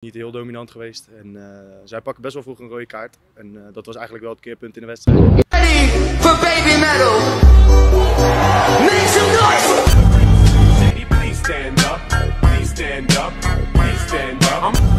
Niet heel dominant geweest en zij pakken best wel vroeg een rode kaart. En dat was eigenlijk wel het keerpunt in de wedstrijd. Ready for baby metal. Make some noise. Lady, please stand up. Please stand up. Please stand up.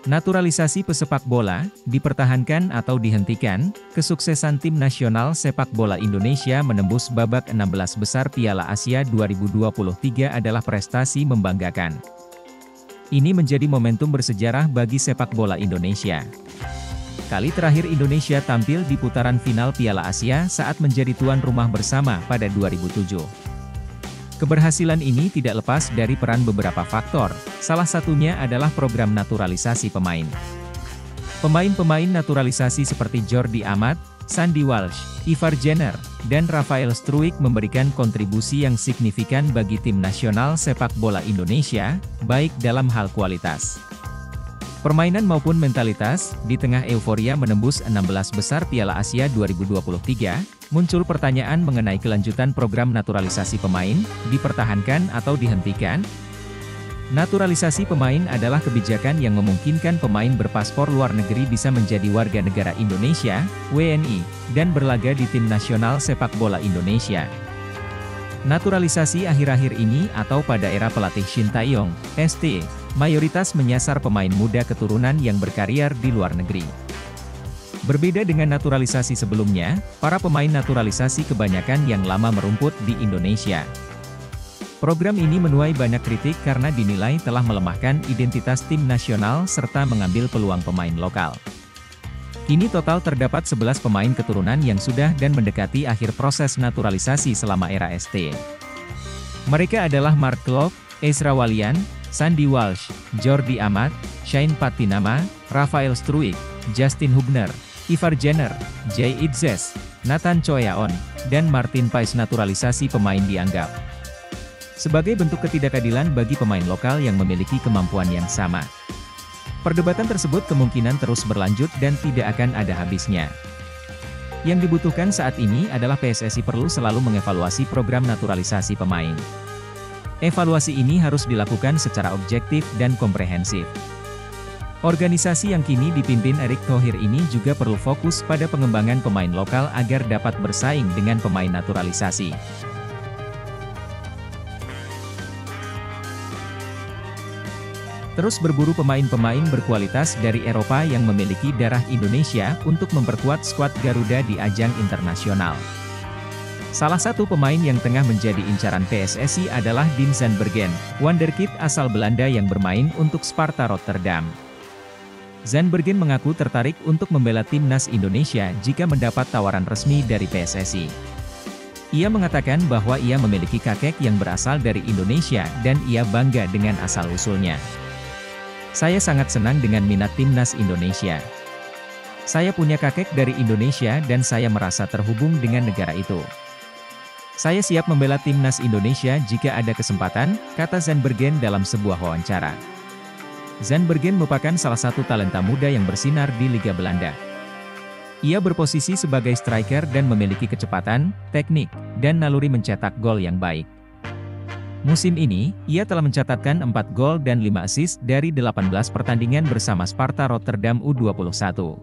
Naturalisasi pesepak bola, dipertahankan atau dihentikan, kesuksesan tim nasional sepak bola Indonesia menembus babak 16 besar Piala Asia 2023 adalah prestasi membanggakan. Ini menjadi momentum bersejarah bagi sepak bola Indonesia. Kali terakhir Indonesia tampil di putaran final Piala Asia saat menjadi tuan rumah bersama pada 2007. Keberhasilan ini tidak lepas dari peran beberapa faktor, salah satunya adalah program naturalisasi pemain. Pemain-pemain naturalisasi seperti Jordi Amat, Sandy Walsh, Ivar Jenner, dan Rafael Struijk memberikan kontribusi yang signifikan bagi tim nasional sepak bola Indonesia, baik dalam hal kualitas permainan maupun mentalitas. Di tengah euforia menembus 16 besar Piala Asia 2023, muncul pertanyaan mengenai kelanjutan program naturalisasi pemain, dipertahankan atau dihentikan. Naturalisasi pemain adalah kebijakan yang memungkinkan pemain berpaspor luar negeri bisa menjadi warga negara Indonesia, WNI, dan berlaga di tim nasional sepak bola Indonesia. Naturalisasi akhir-akhir ini atau pada era pelatih Shin Tae-yong, ST, mayoritas menyasar pemain muda keturunan yang berkarier di luar negeri. Berbeda dengan naturalisasi sebelumnya, para pemain naturalisasi kebanyakan yang lama merumput di Indonesia. Program ini menuai banyak kritik karena dinilai telah melemahkan identitas tim nasional serta mengambil peluang pemain lokal. Kini total terdapat 11 pemain keturunan yang sudah dan mendekati akhir proses naturalisasi selama era ST. Mereka adalah Mark Klok, Ezra Walian, Sandy Walsh, Jordi Amat, Shane Patinama, Rafael Struijk, Justin Hubner, Ivar Jenner, Jay Itzes, Nathan Choyaon, dan Martin Pais. Naturalisasi pemain dianggap sebagai bentuk ketidakadilan bagi pemain lokal yang memiliki kemampuan yang sama. Perdebatan tersebut kemungkinan terus berlanjut dan tidak akan ada habisnya. Yang dibutuhkan saat ini adalah PSSI perlu selalu mengevaluasi program naturalisasi pemain. Evaluasi ini harus dilakukan secara objektif dan komprehensif. Organisasi yang kini dipimpin Erick Thohir ini juga perlu fokus pada pengembangan pemain lokal agar dapat bersaing dengan pemain naturalisasi. Terus berburu pemain-pemain berkualitas dari Eropa yang memiliki darah Indonesia untuk memperkuat skuad Garuda di ajang internasional. Salah satu pemain yang tengah menjadi incaran PSSI adalah Dean Zandbergen, wonderkid asal Belanda yang bermain untuk Sparta Rotterdam. Zandbergen mengaku tertarik untuk membela timnas Indonesia jika mendapat tawaran resmi dari PSSI. Ia mengatakan bahwa ia memiliki kakek yang berasal dari Indonesia dan ia bangga dengan asal-usulnya. Saya sangat senang dengan minat timnas Indonesia. Saya punya kakek dari Indonesia dan saya merasa terhubung dengan negara itu. Saya siap membela timnas Indonesia jika ada kesempatan, kata Zandbergen dalam sebuah wawancara. Zandbergen merupakan salah satu talenta muda yang bersinar di Liga Belanda. Ia berposisi sebagai striker dan memiliki kecepatan, teknik, dan naluri mencetak gol yang baik. Musim ini, ia telah mencatatkan 4 gol dan 5 assist dari 18 pertandingan bersama Sparta Rotterdam U21.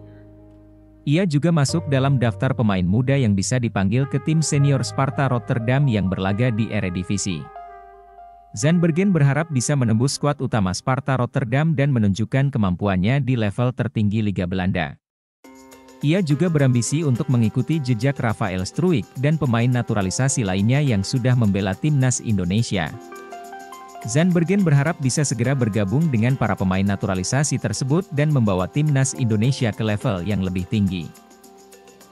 Ia juga masuk dalam daftar pemain muda yang bisa dipanggil ke tim senior Sparta Rotterdam yang berlaga di Eredivisie. Zandbergen berharap bisa menembus skuad utama Sparta Rotterdam dan menunjukkan kemampuannya di level tertinggi Liga Belanda. Ia juga berambisi untuk mengikuti jejak Rafael Struijk dan pemain naturalisasi lainnya yang sudah membela timnas Indonesia. Zandbergen berharap bisa segera bergabung dengan para pemain naturalisasi tersebut dan membawa timnas Indonesia ke level yang lebih tinggi.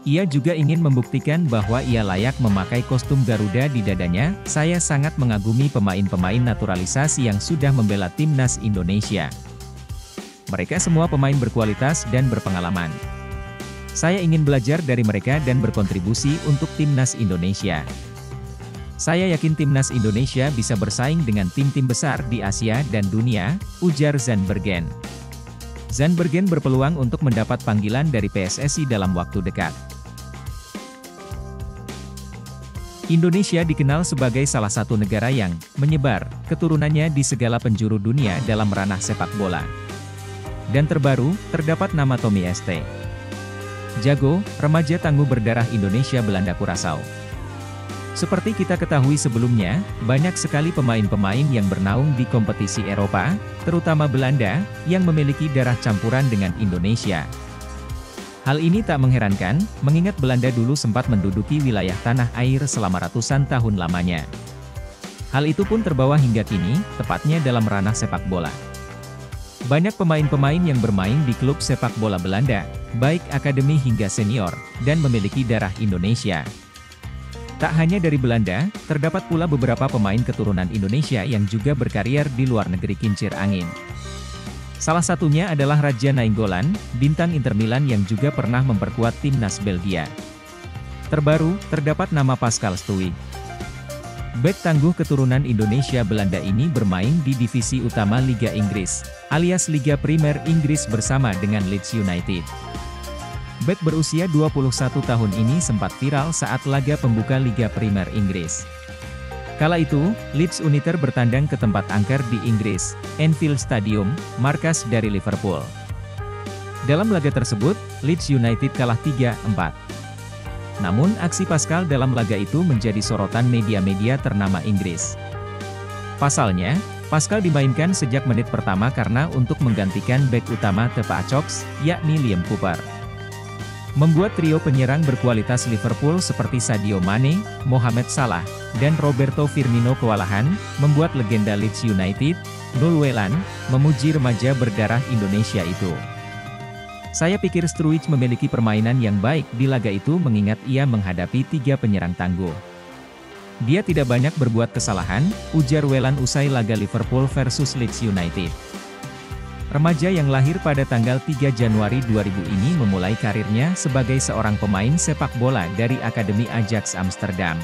Ia juga ingin membuktikan bahwa ia layak memakai kostum Garuda di dadanya. Saya sangat mengagumi pemain-pemain naturalisasi yang sudah membela timnas Indonesia. Mereka semua pemain berkualitas dan berpengalaman. Saya ingin belajar dari mereka dan berkontribusi untuk timnas Indonesia. Saya yakin timnas Indonesia bisa bersaing dengan tim-tim besar di Asia dan dunia, ujar Zandbergen. Zandbergen berpeluang untuk mendapat panggilan dari PSSI dalam waktu dekat. Indonesia dikenal sebagai salah satu negara yang menyebar keturunannya di segala penjuru dunia dalam ranah sepak bola. Dan terbaru, terdapat nama Tommy St. Jago, remaja tangguh berdarah Indonesia Belanda Curaçao. Seperti kita ketahui sebelumnya, banyak sekali pemain-pemain yang bernaung di kompetisi Eropa, terutama Belanda, yang memiliki darah campuran dengan Indonesia. Hal ini tak mengherankan, mengingat Belanda dulu sempat menduduki wilayah tanah air selama ratusan tahun lamanya. Hal itu pun terbawa hingga kini, tepatnya dalam ranah sepak bola. Banyak pemain-pemain yang bermain di klub sepak bola Belanda, baik akademi hingga senior, dan memiliki darah Indonesia. Tak hanya dari Belanda, terdapat pula beberapa pemain keturunan Indonesia yang juga berkarier di luar negeri kincir angin. Salah satunya adalah Radja Nainggolan, bintang Inter Milan yang juga pernah memperkuat timnas Belgia. Terbaru, terdapat nama Pascal Stuy. Bek tangguh keturunan Indonesia Belanda ini bermain di divisi utama Liga Inggris, alias Liga Primer Inggris bersama dengan Leeds United. Bek berusia 21 tahun ini sempat viral saat laga pembuka Liga Primer Inggris. Kala itu, Leeds United bertandang ke tempat angker di Inggris, Anfield Stadium, markas dari Liverpool. Dalam laga tersebut, Leeds United kalah 3-4. Namun aksi Pascal dalam laga itu menjadi sorotan media-media ternama Inggris. Pasalnya, Pascal dimainkan sejak menit pertama karena untuk menggantikan bek utama The Patriots, yakni Liam Cooper. Membuat trio penyerang berkualitas Liverpool seperti Sadio Mane, Mohamed Salah, dan Roberto Firmino kewalahan, membuat legenda Leeds United, Noel Whelan, memuji remaja berdarah Indonesia itu. Saya pikir Struijk memiliki permainan yang baik di laga itu mengingat ia menghadapi 3 penyerang tangguh. Dia tidak banyak berbuat kesalahan, ujar Whelan usai laga Liverpool versus Leeds United. Remaja yang lahir pada tanggal 3 Januari 2000 ini memulai karirnya sebagai seorang pemain sepak bola dari Akademi Ajax Amsterdam.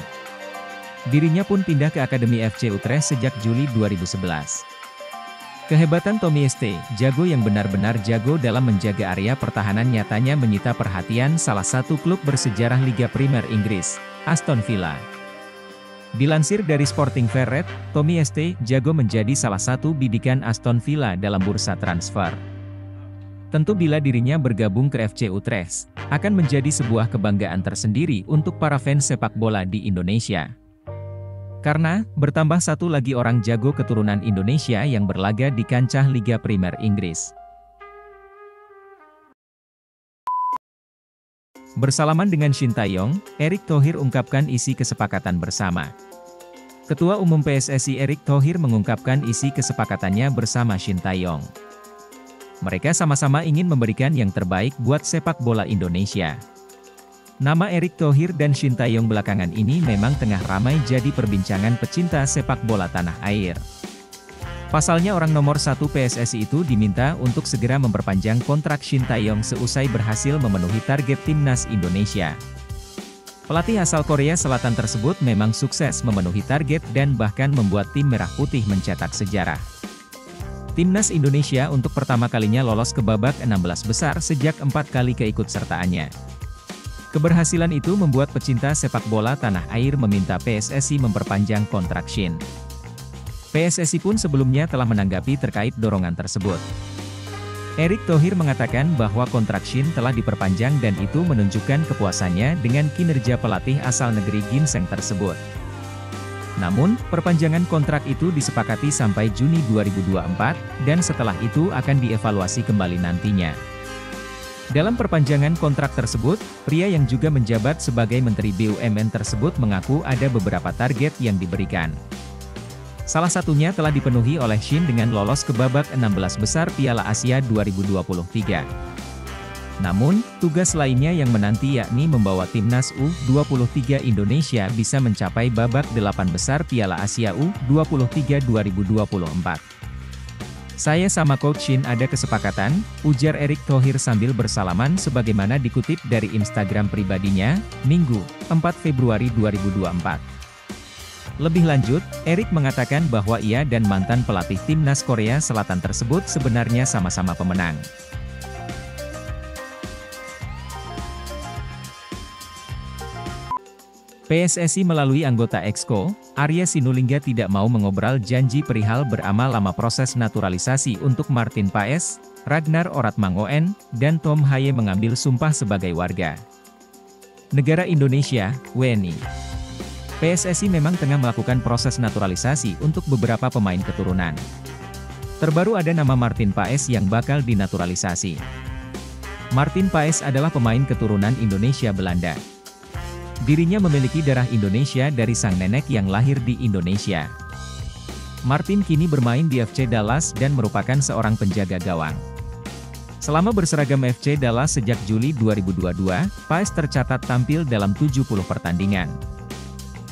Dirinya pun pindah ke Akademi FC Utrecht sejak Juli 2011. Kehebatan Tommy St. Jago yang benar-benar jago dalam menjaga area pertahanan nyatanya menyita perhatian salah satu klub bersejarah Liga Primer Inggris, Aston Villa. Dilansir dari Sporting Ferret, Tommy St. Jago menjadi salah satu bidikan Aston Villa dalam bursa transfer. Tentu bila dirinya bergabung ke FC Utrecht, akan menjadi sebuah kebanggaan tersendiri untuk para fans sepak bola di Indonesia. Karena, bertambah satu lagi orang jago keturunan Indonesia yang berlaga di kancah Liga Primer Inggris. Bersalaman dengan Shin Tae-yong, Erick Thohir ungkapkan isi kesepakatan bersama. Ketua Umum PSSI Erick Thohir mengungkapkan isi kesepakatannya bersama Shin Tae-yong. Mereka sama-sama ingin memberikan yang terbaik buat sepak bola Indonesia. Nama Erick Thohir dan Shin Tae-yong belakangan ini memang tengah ramai jadi perbincangan pecinta sepak bola tanah air. Pasalnya orang nomor 1 PSSI itu diminta untuk segera memperpanjang kontrak Shin Tae-yong seusai berhasil memenuhi target timnas Indonesia. Pelatih asal Korea Selatan tersebut memang sukses memenuhi target dan bahkan membuat tim merah putih mencetak sejarah. Timnas Indonesia untuk pertama kalinya lolos ke babak 16 besar sejak 4 kali keikutsertaannya. Keberhasilan itu membuat pecinta sepak bola tanah air meminta PSSI memperpanjang kontrak Shin. PSSI pun sebelumnya telah menanggapi terkait dorongan tersebut. Erick Thohir mengatakan bahwa kontrak Shin telah diperpanjang dan itu menunjukkan kepuasannya dengan kinerja pelatih asal negeri ginseng tersebut. Namun, perpanjangan kontrak itu disepakati sampai Juni 2024, dan setelah itu akan dievaluasi kembali nantinya. Dalam perpanjangan kontrak tersebut, pria yang juga menjabat sebagai Menteri BUMN tersebut mengaku ada beberapa target yang diberikan. Salah satunya telah dipenuhi oleh Shin dengan lolos ke babak 16 besar Piala Asia 2023. Namun, tugas lainnya yang menanti yakni membawa timnas U23 Indonesia bisa mencapai babak 8 besar Piala Asia U23 2024. Saya sama Coach Shin ada kesepakatan, ujar Erick Thohir sambil bersalaman sebagaimana dikutip dari Instagram pribadinya, Minggu, 4 Februari 2024. Lebih lanjut, Erick mengatakan bahwa ia dan mantan pelatih timnas Korea Selatan tersebut sebenarnya sama-sama pemenang. PSSI melalui anggota Exco, Arya Sinulinga tidak mau mengobrol janji perihal beramal lama proses naturalisasi untuk Martin Paes, Ragnar Oratmangoen, dan Tom Haye mengambil sumpah sebagai warga negara Indonesia, WNI. PSSI memang tengah melakukan proses naturalisasi untuk beberapa pemain keturunan. Terbaru ada nama Martin Paes yang bakal dinaturalisasi. Martin Paes adalah pemain keturunan Indonesia Belanda. Dirinya memiliki darah Indonesia dari sang nenek yang lahir di Indonesia. Martin kini bermain di FC Dallas dan merupakan seorang penjaga gawang. Selama berseragam FC Dallas sejak Juli 2022, Paes tercatat tampil dalam 70 pertandingan.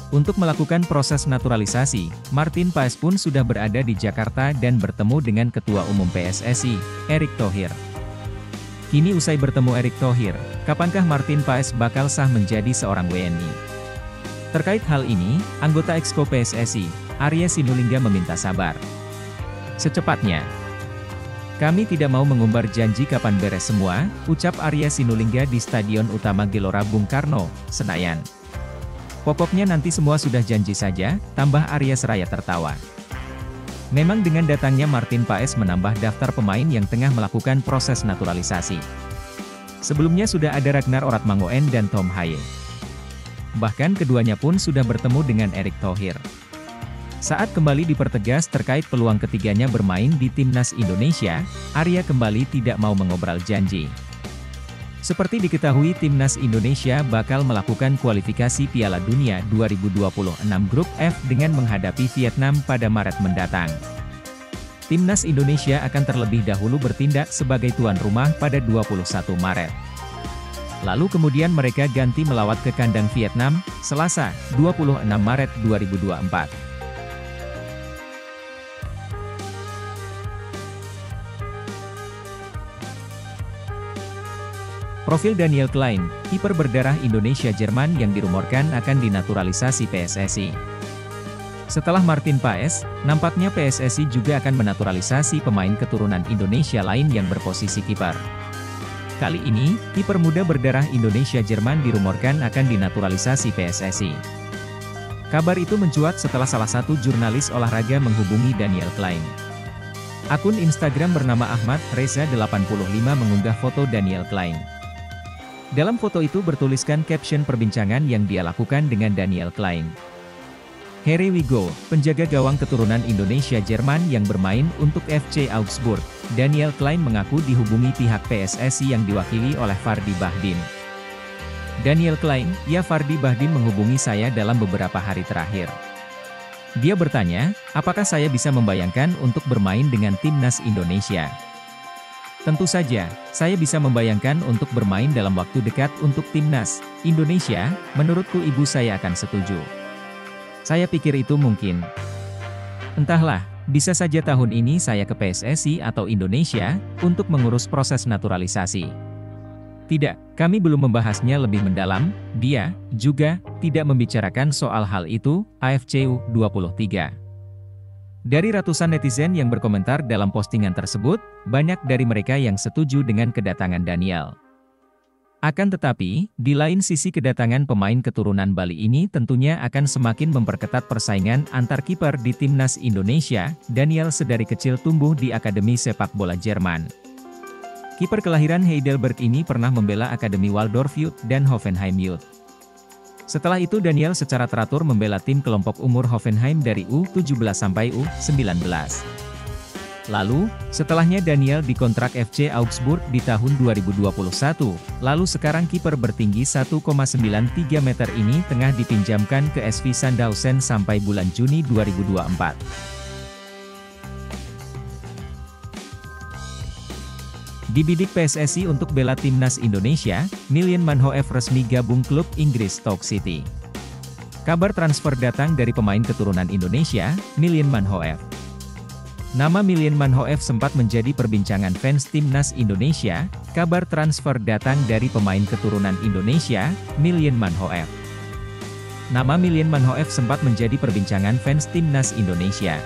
Untuk melakukan proses naturalisasi, Martin Paes pun sudah berada di Jakarta dan bertemu dengan Ketua Umum PSSI, Erick Thohir. Kini usai bertemu Erick Thohir, kapankah Martin Paes bakal sah menjadi seorang WNI? Terkait hal ini, anggota Exco PSSI, Arya Sinulinga meminta sabar. Secepatnya. Kami tidak mau mengumbar janji kapan beres semua, ucap Arya Sinulinga di Stadion Utama Gelora Bung Karno, Senayan. Pokoknya nanti semua sudah janji saja, tambah Arya seraya tertawa. Memang dengan datangnya Martin Paes menambah daftar pemain yang tengah melakukan proses naturalisasi. Sebelumnya sudah ada Ragnar Oratmangoen dan Tom Haye. Bahkan keduanya pun sudah bertemu dengan Erick Thohir. Saat kembali dipertegas terkait peluang ketiganya bermain di timnas Indonesia, Arya kembali tidak mau mengobrol janji. Seperti diketahui timnas Indonesia bakal melakukan kualifikasi Piala Dunia 2026 Grup F dengan menghadapi Vietnam pada Maret mendatang. Timnas Indonesia akan terlebih dahulu bertindak sebagai tuan rumah pada 21 Maret. Lalu kemudian mereka ganti melawat ke kandang Vietnam, Selasa, 26 Maret 2024. Profil Daniel Klein, kiper berdarah Indonesia-Jerman yang dirumorkan akan dinaturalisasi PSSI. Setelah Martin Paes, nampaknya PSSI juga akan menaturalisasi pemain keturunan Indonesia lain yang berposisi kiper. Kali ini, kiper muda berdarah Indonesia-Jerman dirumorkan akan dinaturalisasi PSSI. Kabar itu mencuat setelah salah satu jurnalis olahraga menghubungi Daniel Klein. Akun Instagram bernama Ahmad Reza 85 mengunggah foto Daniel Klein. Dalam foto itu bertuliskan caption perbincangan yang dia lakukan dengan Daniel Klein. Here we go, penjaga gawang keturunan Indonesia-Jerman yang bermain untuk FC Augsburg. Daniel Klein mengaku dihubungi pihak PSSI yang diwakili oleh Fardi Bahdin. Daniel Klein, ya Fardi Bahdin menghubungi saya dalam beberapa hari terakhir. Dia bertanya, apakah saya bisa membayangkan untuk bermain dengan timnas Indonesia? Tentu saja, saya bisa membayangkan untuk bermain dalam waktu dekat untuk timnas Indonesia, menurutku ibu saya akan setuju. Saya pikir itu mungkin. Entahlah, bisa saja tahun ini saya ke PSSI atau Indonesia, untuk mengurus proses naturalisasi. Tidak, kami belum membahasnya lebih mendalam, dia, juga, tidak membicarakan soal hal itu, AFC U23. Dari ratusan netizen yang berkomentar dalam postingan tersebut, banyak dari mereka yang setuju dengan kedatangan Daniel. Akan tetapi, di lain sisi kedatangan pemain keturunan Bali ini tentunya akan semakin memperketat persaingan antar kiper di timnas Indonesia. Daniel sedari kecil tumbuh di Akademi Sepak Bola Jerman. Kiper kelahiran Heidelberg ini pernah membela Akademi Waldorf Youth dan Hoffenheim Youth. Setelah itu Daniel secara teratur membela tim kelompok umur Hoffenheim dari U17 sampai U19. Lalu, setelahnya Daniel dikontrak FC Augsburg di tahun 2021, lalu sekarang kiper bertinggi 1,93 meter ini tengah dipinjamkan ke SV Sandhausen sampai bulan Juni 2024. Dibidik PSSI untuk bela timnas Indonesia, Miljan Manhoef resmi gabung klub Inggris Stoke City. Kabar transfer datang dari pemain keturunan Indonesia, Miljan Manhoef. Nama Miljan Manhoef sempat menjadi perbincangan fans timnas Indonesia. Kabar transfer datang dari pemain keturunan Indonesia, Miljan Manhoef. Nama Miljan Manhoef sempat menjadi perbincangan fans timnas Indonesia.